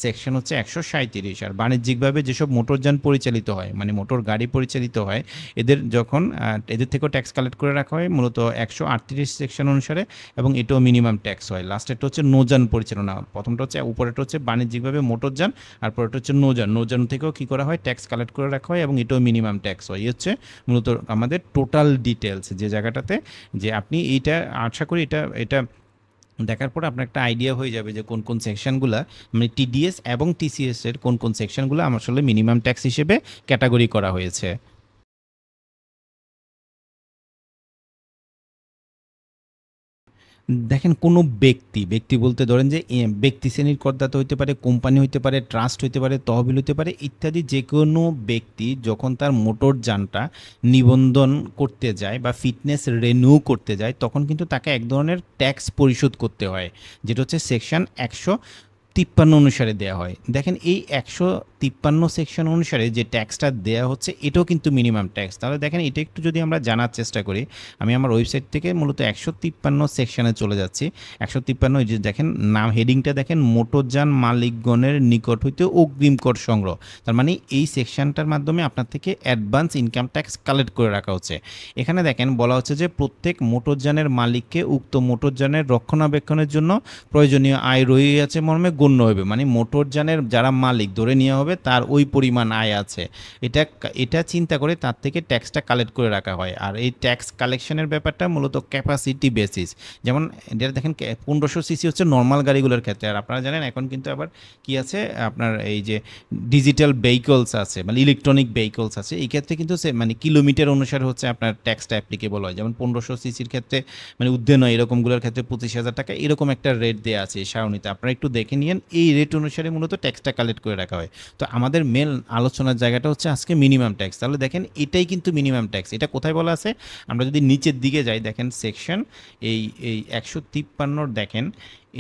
সেকশন হচ্ছে 137। আর বাণিজ্যিকভাবে যেসব মোটরযান পরিচালিত হয় মানে মোটর গাড়ি পরিচালিত হয় এদের যখন এদের থেকেও ট্যাক্স কালেক্ট করে রাখা হয় মূলত 138 সেকশন অনুসারে এবং এটাও মিনিমাম ট্যাক্স হয়। লাস্টেরটা হচ্ছে নৌযান পরিচালনা, প্রথমটা হচ্ছে উপরেরটা হচ্ছে বাণিজ্যিকভাবে মোটরযান আর পরেরটা হচ্ছে নৌযান থেকেও কী করা হয় ট্যাক্স কালেক্ট করে রাখা হয় এবং এটাও মিনিমাম ট্যাক্স হয়। এই হচ্ছে মূলত আমাদের টোটাল ডিটেলস যে জায়গাটাতে যে আপনি এইটা আশা করি এটা দেখার পর আপনার একটা আইডিয়া হয়ে যাবে যে কোন কোন সেকশনগুলো মানে টিডিএস এবং টিসিএস এর কোন কোন সেকশনগুলো আসলে মিনিমাম ট্যাক্স হিসেবে ক্যাটাগরি করা হয়েছে। দেখেন কোনো ব্যক্তি বলতে ধরেন যে ব্যক্তি শ্রেণীর করদাতা হইতে পারে, কোম্পানি হইতে পারে, ট্রাস্ট হইতে পারে, তহবিল হইতে পারে ইত্যাদি যে কোনো ব্যক্তি যখন তার মোটরযানটা নিবন্ধন করতে যায় বা ফিটনেস রিনিউ করতে যায় তখন কিন্তু তাকে এক ধরনের ট্যাক্স পরিশোধ করতে হয়, যেটা হচ্ছে সেকশন 153 অনুসারে দেওয়া হয়। দেখেন এই 153 সেকশন অনুসারে যে ট্যাক্সটা দেওয়া হচ্ছে এটাও কিন্তু মিনিমাম ট্যাক্স। তাহলে দেখেন এটা একটু যদি আমরা জানার চেষ্টা করি, আমি আমার ওয়েবসাইট থেকে মূলত 153 সেকশনে চলে যাচ্ছি। 153 এই যে দেখেন নাম হেডিংটা দেখেন, মোটরযান মালিকগণের নিকট হইতে অগ্রিম কর সংগ্রহ। তার মানে এই সেকশনটার মাধ্যমে আপনার থেকে অ্যাডভান্স ইনকাম ট্যাক্স কালেক্ট করে রাখা হচ্ছে। এখানে দেখেন বলা হচ্ছে যে প্রত্যেক মোটরযানের মালিককে উক্ত মোটরযানের রক্ষণাবেক্ষণের জন্য প্রয়োজনীয় আয় রহিয়াছে মর্মে গণ্য হবে। মানে মোটরযানের যারা মালিক ধরে নেওয়া হবে তার ওই পরিমাণ আয় আছে, এটা চিন্তা করে তার থেকে ট্যাক্সটা কালেক্ট করে রাখা হয়। আর এই ট্যাক্স কালেকশনের ব্যাপারটা মূলত ক্যাপাসিটি বেসিস। যেমন এটা দেখেন 1500 সিসি হচ্ছে নর্মাল গাড়িগুলোর ক্ষেত্রে। আর আপনারা জানেন এখন কিন্তু আবার কি আছে আপনার এই যে ডিজিটাল ভেহিকলস আছে মানে ইলেকট্রনিক ভেহিকলস আছে, এই ক্ষেত্রে কিন্তু মানে কিলোমিটার অনুসারে হচ্ছে আপনার ট্যাক্সটা অ্যাপ্লিকেবল হয়। যেমন 1500 সিসির ক্ষেত্রে মানে উদ্যান এরকমগুলোর ক্ষেত্রে 25,000 টাকা এরকম একটা রেট দেওয়া আছে সারণীতে, আপনারা একটু দেখে নিন। এই রেট অনুসারে মূলত ট্যাক্সটা কালেক্ট করে রাখা হয়। তো আমাদের মেন আলোচনার জায়গাটা হচ্ছে আজকে মিনিমাম ট্যাক্স। তাহলে দেখেন এটাই কিন্তু মিনিমাম ট্যাক্স। এটা কোথায় বলা আছে, আমরা যদি নিচের দিকে যাই দেখেন সেকশন এই 153 দেখেন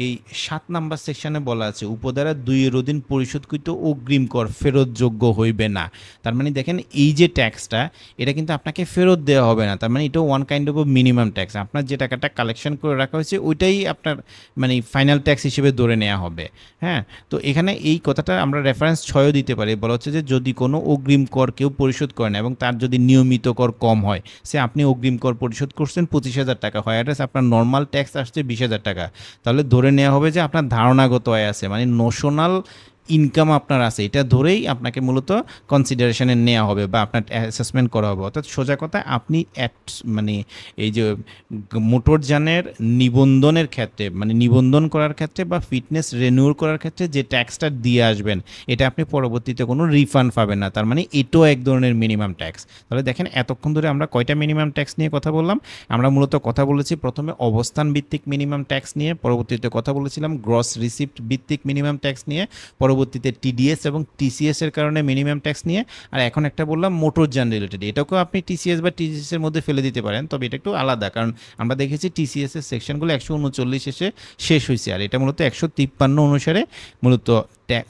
এই 7 নাম্বার সেকশনে বলা আছে উপধারা 2 এর অধীন পরিশোধকৃত অগ্রিম কর ফেরতযোগ্য হইবে না। তার মানে দেখেন এই যে ট্যাক্সটা এটা কিন্তু আপনাকে ফেরত দেওয়া হবে না। তার মানে এটাও one kind of minimum tax. আপনার যে টাকাটা কালেকশন করে রাখা হয়েছে ওইটাই আপনার মানে ফাইনাল ট্যাক্স হিসেবে ধরে নেওয়া হবে। হ্যাঁ, তো এখানে এই কথাটা আমরা রেফারেন্স 6ও দিতে পারি। বলা হচ্ছে যে যদি কোনো অগ্রিম কর কেউ পরিশোধ করেন এবং তার যদি নিয়মিত কর কম হয়, সে আপনি অগ্রিম কর পরিশোধ করছেন 25,000 টাকা হয়, অ্যাড্রেস আপনার নর্মাল ট্যাক্স আসছে 20,000 টাকা, তাহলে ধরে নেওয়া হবে যে আপনার ধারণাগত আয় আছে মানে নোশনাল ইনকাম আপনার আছে, এটা ধরেই আপনাকে মূলত কনসিডারেশনে নেওয়া হবে বা আপনার অ্যাসেসমেন্ট করা হবে। অর্থাৎ সোজা কথা আপনি মানে এই যে মোটরযানের নিবন্ধনের ক্ষেত্রে মানে নিবন্ধন করার ক্ষেত্রে বা ফিটনেস রিনিউয়াল করার ক্ষেত্রে যে ট্যাক্সটা দিয়ে আসবেন এটা আপনি পরবর্তীতে কোনো রিফান্ড পাবেন না। তার মানে এটাও এক ধরনের মিনিমাম ট্যাক্স। তাহলে দেখেন এতক্ষণ ধরে আমরা কয়টা মিনিমাম ট্যাক্স নিয়ে কথা বললাম। আমরা মূলত কথা বলেছি প্রথমে অবস্থান ভিত্তিক মিনিমাম ট্যাক্স নিয়ে, পরবর্তীতে কথা বলেছিলাম গ্রস রিসিপ্ট ভিত্তিক মিনিমাম ট্যাক্স নিয়ে, পরবর্তীতে টিডিএস এবং টিসিএস এর কারণে মিনিমাম ট্যাক্স নিয়ে, আর এখন একটা বললাম মোটরযান রিলেটেড। এটাকেও আপনি টিসিএস বা টিডিএস এর মধ্যে ফেলে দিতে পারেন, তবে এটা একটু আলাদা কারণ আমরা দেখেছি টিসিএস এর সেকশনগুলো 139 এসে শেষ হয়েছে আর এটা মূলত 153 অনুসারে মূলত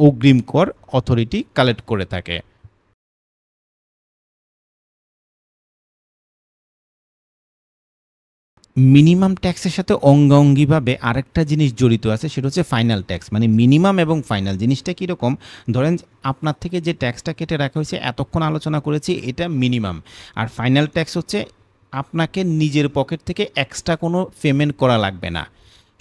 অগ্রিম কর অথরিটি কালেক্ট করে থাকে। মিনিমাম ট্যাক্সের সাথে অঙ্গাঙ্গিভাবে আরেকটা জিনিস জড়িত আছে, সেটা হচ্ছে ফাইনাল ট্যাক্স। মানে মিনিমাম এবং ফাইনাল জিনিসটা কীরকম, ধরেন আপনার থেকে যে ট্যাক্সটা কেটে রাখা হয়েছে এতক্ষণ আলোচনা করেছি, এটা মিনিমাম। আর ফাইনাল ট্যাক্স হচ্ছে আপনাকে নিজের পকেট থেকে এক্সট্রা কোনো পেমেন্ট করা লাগবে না।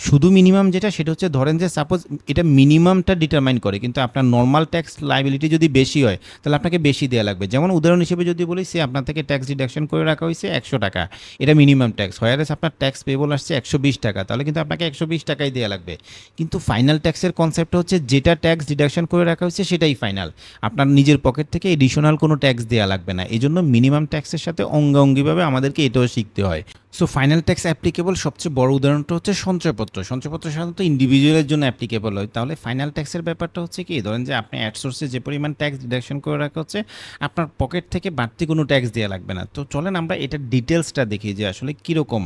শুধু মিনিমাম যেটা, সেটা হচ্ছে ধরেন যে সাপোজ এটা মিনিমামটা ডিটারমাইন করে, কিন্তু আপনার নর্মাল ট্যাক্স লাইবিলিটি যদি বেশি হয় তাহলে আপনাকে বেশি দেওয়া লাগবে। যেমন উদাহরণ হিসেবে যদি বলি, সে আপনার থেকে ট্যাক্স ডিডাকশন করে রাখা হয়েছে 100 টাকা, এটা মিনিমাম ট্যাক্স, হোয়ারেস আপনার ট্যাক্স পেবল আসছে 120 টাকা, তাহলে কিন্তু আপনাকে 120 টাকাই দেওয়া লাগবে। কিন্তু ফাইনাল ট্যাক্সের কনসেপ্ট হচ্ছে যেটা ট্যাক্স ডিডাকশন করে রাখা হয়েছে সেটাই ফাইনাল, আপনার নিজের পকেট থেকে এডিশনাল কোনো ট্যাক্স দেওয়া লাগবে না। এই জন্য মিনিমাম ট্যাক্সের সাথে অঙ্গাঙ্গিভাবে আমাদেরকে এটাও শিখতে হয়। সো ফাইনাল ট্যাক্স অ্যাপ্লিকেবল সবচেয়ে বড় উদাহরণটা হচ্ছে সঞ্চয়পত্র। সঞ্চয়পত্র সাধারণত ইন্ডিভিজুয়ালের জন্য অ্যাপ্লিকেবল হয়। তাহলে ফাইনাল ট্যাক্সের ব্যাপারটা হচ্ছে কি, ধরেন যে আপনি অ্যাডসোর্সে যে পরিমাণ ট্যাক্স ডিডাকশন করে রাখা হচ্ছে, আপনার পকেট থেকে বাড়তি কোনো ট্যাক্স দেওয়া লাগবে না। তো চলেন আমরা এটার ডিটেলসটা দেখি যে আসলে কীরকম।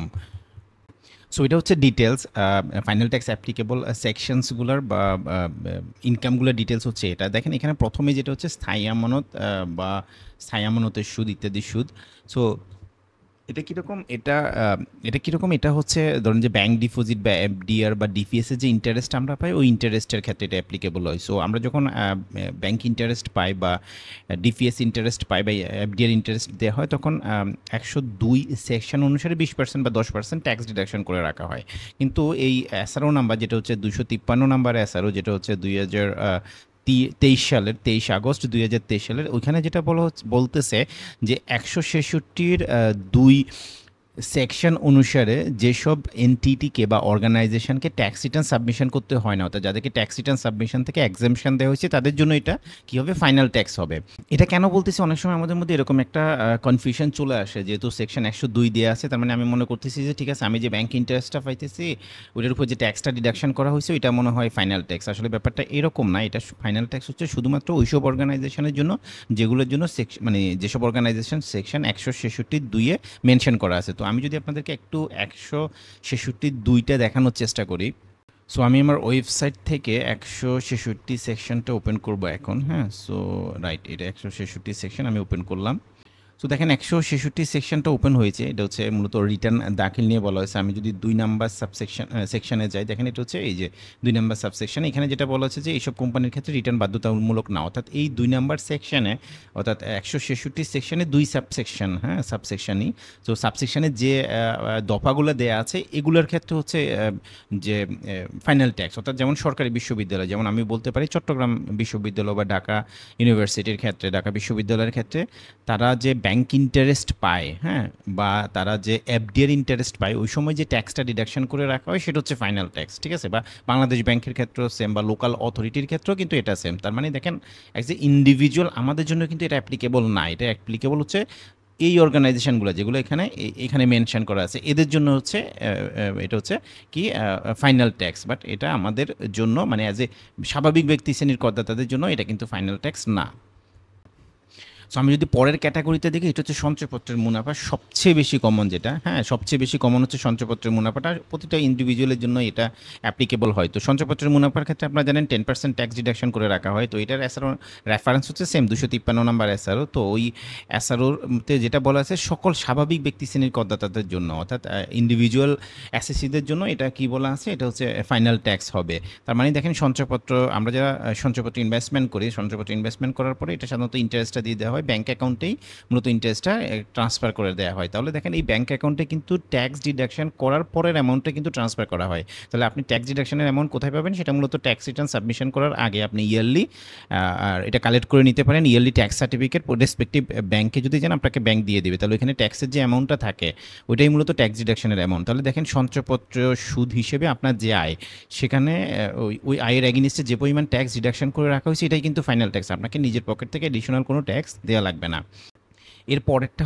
সো এটা হচ্ছে ডিটেলস, ফাইনাল ট্যাক্স অ্যাপ্লিকেবল সেকশনসগুলোর বা ইনকামগুলোর ডিটেলস হচ্ছে এটা। দেখেন এখানে প্রথমে যেটা হচ্ছে স্থায়ী আমানত বা স্থায়ী আমানতের সুদ ইত্যাদি সুদ। সো এটা কীরকম, এটা কীরকম, এটা হচ্ছে ধরুন যে ব্যাংক ডিপোজিট বা এফডিআর বা ডিপিএসের যে ইন্টারেস্ট আমরা পাই, ওই ইন্টারেস্টের ক্ষেত্রে এটা অ্যাপ্লিকেবল হয়। সো আমরা যখন ব্যাংক ইন্টারেস্ট পাই বা ডিপিএস ইন্টারেস্ট পাই বা এফডিআর ইন্টারেস্ট দেওয়া হয়, তখন 102 সেকশন অনুসারে 20% বা 10% ট্যাক্স ডিডাকশন করে রাখা হয়। কিন্তু এই এসআরও নাম্বার যেটা হচ্ছে 253 নাম্বার এসআরও, যেটা হচ্ছে 2023 সালের 23 আগস্ট 2023 সালের, ওইখানে যেটা বলতেছে যে 166-র 2 সেকশন অনুসারে যেসব এনটিটিকে বা অর্গানাইজেশনকে ট্যাক্স রিটার্ন সাবমিশন করতে হয় না, অর্থাৎ যাদেরকে ট্যাক্স রিটার্ন সাবমিশন থেকে এক্সামশন দেওয়া হয়েছে, তাদের জন্য এটা কী হবে, ফাইনাল ট্যাক্স হবে। এটা কেন বলতেছি, অনেক সময় আমাদের মধ্যে এরকম একটা কনফিউশন চলে আসে, যেহেতু সেকশন 102 দেওয়া আছে, তার মানে আমি মনে করতেছি যে ঠিক আছে, আমি যে ব্যাংক ইন্টারেস্টটা পাইতেছি ওইটার উপর যে ট্যাক্সটা ডিডাকশন করা হয়েছে ওইটা মনে হয় ফাইনাল ট্যাক্স। আসলে ব্যাপারটা এরকম না। এটা ফাইনাল ট্যাক্স হচ্ছে শুধুমাত্র ওইসব অর্গানাইজেশনের জন্য যেগুলোর জন্য মানে যেসব অর্গানাইজেশন সেকশন 166-2-এ মেনশন করা আছে। তো আমি যদি আপনাদেরকে একটু 166-2টা দেখানোর চেষ্টা করি। সো আমি আমার ওয়েবসাইট থেকে 166 সেকশনটা ওপেন করব এখন। হ্যাঁ, সো রাইট, এটা 166 সেকশন আমি ওপেন করলাম। সো দেখেন 166 সেকশনটা ওপেন হয়েছে। এটা হচ্ছে মূলত রিটার্ন দাখিল নিয়ে বলা হয়েছে। আমি যদি 2 নাম্বার সেকশনে যাই, দেখেন এটা হচ্ছে এই যে 2 নাম্বার সাবসেকশন। এখানে যেটা বলা হচ্ছে যে এইসব কোম্পানির ক্ষেত্রে রিটার্ন বাধ্যতামূলক না, অর্থাৎ এই 2 নাম্বার সেকশনে, অর্থাৎ 166 সেকশনে 2 সাবসেকশন, হ্যাঁ সাবসেকশনই। তো সাবসেকশনে যে দফাগুলো দেয়া আছে এগুলোর ক্ষেত্রে হচ্ছে যে ফাইনাল ট্যাক্স, অর্থাৎ যেমন সরকারি বিশ্ববিদ্যালয়, যেমন আমি বলতে পারি চট্টগ্রাম বিশ্ববিদ্যালয় বা ঢাকা ইউনিভার্সিটির ক্ষেত্রে, ঢাকা বিশ্ববিদ্যালয়ের ক্ষেত্রে তারা যে ব্যাংক ইন্টারেস্ট পায়, হ্যাঁ, বা তারা যে এফডিআর ইন্টারেস্ট পায়, ওই সময় যে ট্যাক্সটা ডিডাকশন করে রাখা হয় সেটা হচ্ছে ফাইনাল ট্যাক্স, ঠিক আছে। বা বাংলাদেশ ব্যাংকের ক্ষেত্রেও সেম, বা লোকাল অথরিটির ক্ষেত্রেও কিন্তু এটা সেম। তার মানে দেখেন অ্যাজ এ ইন্ডিভিজুয়াল আমাদের জন্য কিন্তু এটা অ্যাপ্লিকেবল না। এটা অ্যাপ্লিকেবল হচ্ছে এই অর্গানাইজেশনগুলো যেগুলো এখানে মেনশন করা আছে, এদের জন্য হচ্ছে এটা হচ্ছে কি ফাইনাল ট্যাক্স। বাট এটা আমাদের জন্য, মানে অ্যাজ এ স্বাভাবিক ব্যক্তি শ্রেণীর করদাতাদের জন্য এটা কিন্তু ফাইনাল ট্যাক্স না। সো আমি যদি পরের ক্যাটাগরিতে দেখি, এটা হচ্ছে সঞ্চয়পত্রের মুনাফা, সবচেয়ে বেশি কমন যেটা, হ্যাঁ সবচেয়ে বেশি কমন হচ্ছে সঞ্চয়পত্রের মুনাফাটা, প্রতিটা ইন্ডিভিজুয়ালের জন্য এটা অ্যাপ্লিকেবল হয়। তো সঞ্চয়পত্রের মুনাফার ক্ষেত্রে আপনারা জানেন 10% ট্যাক্স ডিডাকশন করে রাখা হয়। তো এটার এসআরও রেফারেন্স হচ্ছে সেম 253 নাম্বার এসআরও। তো ওই এসআরওতে যেটা বলা আছে সকল স্বাভাবিক ব্যক্তি শ্রেণীর করদাতাদের জন্য, অর্থাৎ ইন্ডিভিজুয়াল অ্যাসেসিদের জন্য এটা কি বলা আছে, এটা হচ্ছে ফাইনাল ট্যাক্স হবে। তার মানে দেখেন সঞ্চয়পত্র, আমরা যারা সঞ্চয়পত্র ইনভেস্টমেন্ট করি, সঞ্চয়পত্র ইনভেস্টমেন্ট করার পরে এটা সাধারণত ইন্টারেস্টটা দিয়ে দেওয়া হয় ব্যাঙ্ক অ্যাকাউন্টেই, মূলত ইন্টারেস্টটা ট্রান্সফার করে দেওয়া হয়। তাহলে দেখেন এই ব্যাঙ্ক অ্যাকাউন্টে কিন্তু ট্যাক্স ডিডাকশন করার পরের অ্যামাউন্টটা কিন্তু ট্রান্সফার করা হয়। তাহলে আপনি ট্যাক্স ডিডাকশনের অ্যামাউন্ট কোথায় পাবেন, সেটা মূলত ট্যাক্স রিটার্ন সাবমিশন করার আগে আপনি ইয়ারলি আর এটা কালেক্ট করে নিতে পারেন। ইয়ারলি ট্যাক্স সার্টিফিকেট রেসপেক্টিভ ব্যাঙ্কে যদি যান, আপনাকে ব্যাঙ্ক দিয়ে দেবে। তাহলে এখানে ট্যাক্সের যে অ্যামাউন্টটা থাকে ওইটাই মূলত ট্যাক্স ডিডাকশনের অ্যামাউন্ট। তাহলে দেখেন সঞ্চয়পত্র সুদ হিসেবে আপনার যে আয়, সেখানে ওই আয়ের এগেইনস্টে যে পরিমাণ ট্যাক্স ডিডাকশন করে রাখা হয়েছে এটাই কিন্তু ফাইনাল ট্যাক্স, আপনাকে নিজের পকেট থেকে এডিশনাল কোনো ট্যাক্স দেওয়া লাগবে না। এর পরেরটা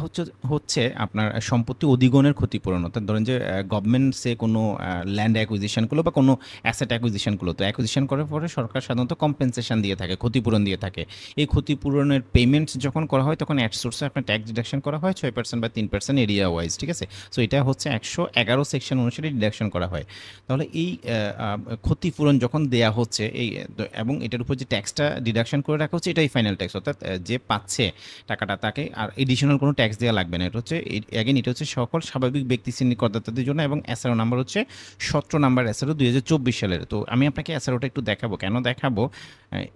হচ্ছে আপনার সম্পত্তি অধিগ্রহণের ক্ষতিপূরণ, অর্থাৎ ধরেন যে গভর্নমেন্ট সে কোনো ল্যান্ড অ্যাকুইজিশন করলো বা কোনো অ্যাসেট অ্যাকুইজিশন করলো, তো অ্যাকুইজিশন করার পরে সরকার সাধারণত কম্পেনসেশন দিয়ে থাকে, ক্ষতিপূরণ দিয়ে থাকে। এই ক্ষতিপূরণের পেমেন্টস যখন করা হয় তখন অ্যাট সোর্সে আপনার ট্যাক্স ডিডাকশন করা হয় 6% বা 3% এরিয়া ওয়াইজ, ঠিক আছে। সো এটা হচ্ছে 111 সেকশন অনুসারে ডিডাকশন করা হয়। তাহলে এই ক্ষতিপূরণ যখন দেয়া হচ্ছে এবং এটার উপর যে ট্যাক্সটা ডিডাকশন করে রাখা হচ্ছে এটাই ফাইনাল ট্যাক্স, অর্থাৎ যে পাচ্ছে টাকাটা তাকে, আর এডিশনাল কোনো ট্যাক্স দেওয়া লাগবে না। এটা হচ্ছে অ্যাগেন এটা হচ্ছে সকল স্বাভাবিক ব্যক্তি শ্রেণীর করদাতাদের জন্য এবং এসআরও নাম্বার হচ্ছে 17 নাম্বার এসআরও 2024 সালের। তো আমি আপনাকে এসআরওটা একটু দেখাবো। কেন দেখাবো?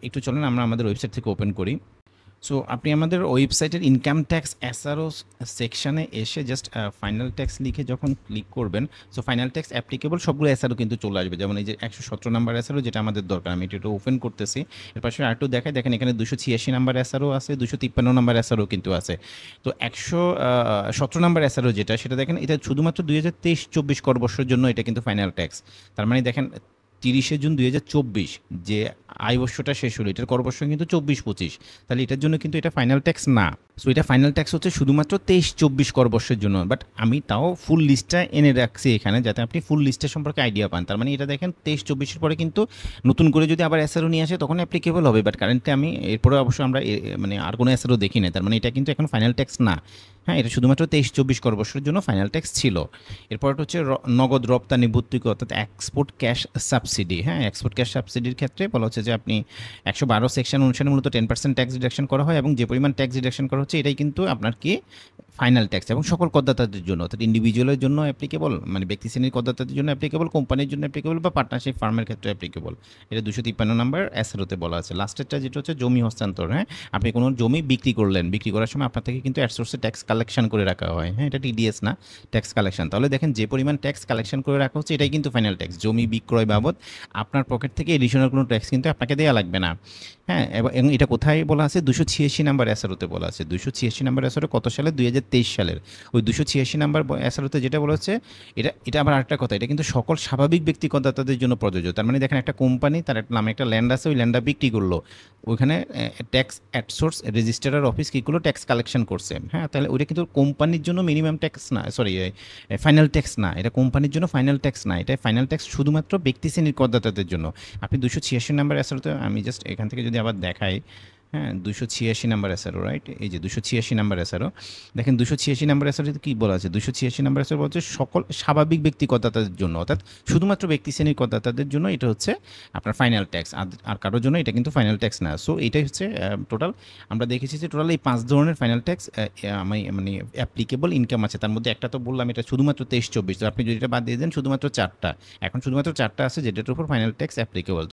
একটু চলেন আমরা আমাদের ওয়েবসাইট থেকে ওপেন করি। সো আপনি আমাদের ওয়েবসাইটের ইনকাম ট্যাক্স এসআরও সেকশানে এসে জাস্ট ফাইনাল ট্যাক্স লিখে যখন ক্লিক করবেন, সো ফাইনাল ট্যাক্স অ্যাপ্লিকেবল সবগুলো এসআরও কিন্তু চলে আসবে। যেমন এই যে 117 নাম্বার এসআরও যেটা আমাদের দরকার, আমি এটা ওপেন করতেছি। এর পাশে আরেকটু দেখাই, দেখেন এখানে 286 নাম্বার এসআরও আছে, 253 নাম্বার এসআরও কিন্তু আছে। তো 117 নাম্বার এসআরও যেটা, সেটা দেখেন এটা শুধুমাত্র 2023-24 করবর্ষের জন্য এটা কিন্তু ফাইনাল ট্যাক্স। তার মানে দেখেন 30শে জুন 2024 যে আয় বর্ষটা শেষ হলো, এটার করবর্ষ কিন্তু 24-25, তাহলে এটার জন্য কিন্তু এটা ফাইনাল ট্যাক্স না। সো এটা ফাইনাল ট্যাক্স হচ্ছে শুধুমাত্র 23-24 করবর্ষের জন্য। বাট আমি তাও ফুল লিস্টটা এনে রাখছি এখানে, যাতে আপনি ফুল লিস্টের সম্পর্কে আইডিয়া পান। তার মানে এটা দেখেন 23-24-এর পরে কিন্তু নতুন করে যদি আবার এসআরও নিয়ে আসে তখন অ্যাপ্লিকেবল হবে। বাট কারেন্টলি আমি এরপরে অবশ্য আমরা মানে আর কোনো এসআরও দেখি না, তার মানে এটা কিন্তু এখন ফাইনাল ট্যাক্স না। হ্যাঁ, এটা শুধুমাত্র 23-24 করবর্ষের জন্য ফাইনাল ট্যাক্স ছিল। এরপর হচ্ছে নগদ রপ্তানি ভর্তুকি অর্থাৎ এক্সপোর্ট ক্যাশ সাবসিডি। হ্যাঁ, এক্সপোর্ট ক্যাশ সাবসিডির ক্ষেত্রে বলা হচ্ছে যে আপনি 112 সেকশন অনুসারে মূলত 10% ট্যাক্স ডিডাকশন করা হয় এবং যে পরিমাণ ট্যাক্স ডিডাকশন করা হচ্ছে এটাই কিন্তু আপনার কি ফাইনাল ট্যাক্স, এবং সকল করদাতাদের জন্য অর্থাৎ ইন্ডিভিজুয়ালের জন্য অ্যাপ্লিকেবল, মানে ব্যক্তি শ্রেণীর করদাতাদের জন্য অ্যাপ্লিকেবল, কোম্পানির জন্য অ্যাপ্লিকেবল বা পার্টনারশিপ ফার্মের ক্ষেত্রে অ্যাপ্লিকেবল। এটা 253 নাম্বার এসআরওতে বলা আছে। লাস্টেরটা যেটা হচ্ছে জমি হস্তান্তর। হ্যাঁ, আপনি কোনো জমি বিক্রি করলেন, বিক্রি করার সময় আপনার থেকে কিন্তু অ্যাডসোর্সে ট্যাক্স কালেকশন করে রাখা হয়। হ্যাঁ, এটা টিডিএস না, ট্যাক্স কালেকশন। তাহলে দেখেন যে পরিমাণ ট্যাক্স কালেকশন করে রাখা হচ্ছে এটাই কিন্তু ফাইনাল ট্যাক্স। জমি বিক্রয় বাবদ আপনার পকেট থেকে এডিশনাল কোনো ট্যাক্স কিন্তু আপনাকে দেওয়া লাগবে না। হ্যাঁ, এবং এটা কোথায় বলা আছে? 286 নাম্বার এসআরওতে বলা আছে। 286 নাম্বার এসআরও কত সালে? 2023 সালের। ওই 286 নাম্বার এসআরওতে যেটা বলা হচ্ছে, এটা আবার আরেকটা কথা, এটা কিন্তু সকল স্বাভাবিক ব্যক্তি করদাতাদের জন্য প্রযোজ্য। তার মানে দেখেন একটা কোম্পানি, তার একটা নামে একটা ল্যান্ড আছে, ওই ল্যান্ডটা বিক্রি করলো, ওইখানে ট্যাক্স অ্যাডসোর্স রেজিস্ট্রার অফিস কী করলো, ট্যাক্স কালেকশন করছে। হ্যাঁ, তাহলে ওইটা কিন্তু কোম্পানির জন্য মিনিমাম ট্যাক্স না, সরি ফাইনাল ট্যাক্স না, এটা কোম্পানির জন্য ফাইনাল ট্যাক্স না, এটা ফাইনাল ট্যাক্স শুধুমাত্র ব্যক্তি শ্রেণীর করদাতাদের জন্য। আপনি 286 নাম্বার এসআরওতে, আমি জাস্ট এখান থেকে যদি আবার দেখাই, হ্যাঁ 286 নাম্বার এসআরও, রাইট, এই যে 286 নাম্বার এসআরও, দেখেন 286 নাম্বার এসআরওতে কী বলা আছে? 286 নাম্বার এসআরও বলছে সকল স্বাভাবিক ব্যক্তি করদাতাদের জন্য, অর্থাৎ শুধুমাত্র ব্যক্তি শ্রেণীর করদাতাদের জন্য এটা হচ্ছে আপনার ফাইনাল ট্যাক্স, আর কারোর জন্য এটা কিন্তু ফাইনাল ট্যাক্স না। সো এটাই হচ্ছে টোটাল, আমরা দেখেছি যে টোটাল এই 5 ধরনের ফাইনাল ট্যাক্স মানে অ্যাপ্লিকেবল ইনকাম আছে। তার মধ্যে একটা তো বললাম এটা শুধুমাত্র 23-24, তো আপনি যদি এটা বাদ দিয়ে দেন শুধুমাত্র 4টা, এখন শুধুমাত্র 4টা আছে যেটার উপর ফাইনাল ট্যাক্স অ্যাপ্লিকেবল।